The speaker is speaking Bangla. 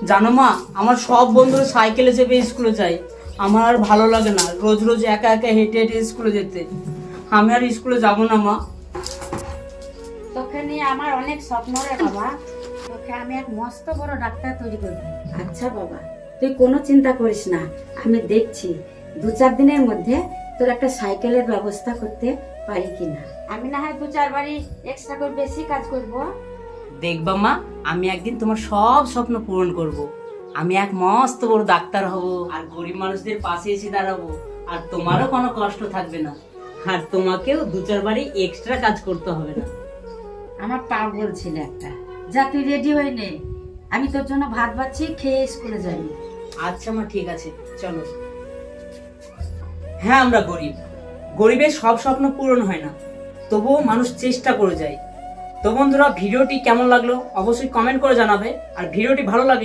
জানো মা, আমার সব বন্ধুরা সাইকেলে চেপে স্কুলে যায়। আমার আর ভালো লাগে না রোজ রোজ একা একা হেঁটে হেঁটে স্কুলে যেতে। আমি আর স্কুলে যাব না মা। তোকে নিয়ে আমার অনেক স্বপ্ন রে বাবা। তোকে আমি এক মস্ত বড় ডাক্তার তৈরি করবো। আচ্ছা বাবা, তুই কোনো চিন্তা করিস না, আমি দেখছি 2-4 দিনের মধ্যে তোর একটা সাইকেলের ব্যবস্থা করতে পারি কিনা। আমি না হয় 2-4 বাড়ি এক্সট্রা করে বেশি কাজ করব। দেখবা মা, আমি একদিন তোমার সব স্বপ্ন পূরণ করব। আমি এক মস্ত বড় ডাক্তার হব আর গরিব মানুষদের পাশে এসে দাঁড়াবো। আর তোমারও কোনো কষ্ট থাকবে না, আর তোমাকেও 2-4 বাড়ি এক্সট্রা কাজ করতে হবে না। আমার পাগল ছেলে একটা। যা তুই রেডি হয়ে নে, আমি তোর জন্য ভাত বাচ্ছি, খেয়ে স্কুলে যাবি। আচ্ছা মা, ঠিক আছে, চলো। হ্যাঁ, আমরা গরিব, গরিবের সব স্বপ্ন পূরণ হয় না, তবুও মানুষ চেষ্টা করে যায়। তো বন্ধুরা, ভিডিওটি কেমন লাগলো অবশ্যই কমেন্ট করে জানাবে। আর ভিডিওটি ভালো লাগলে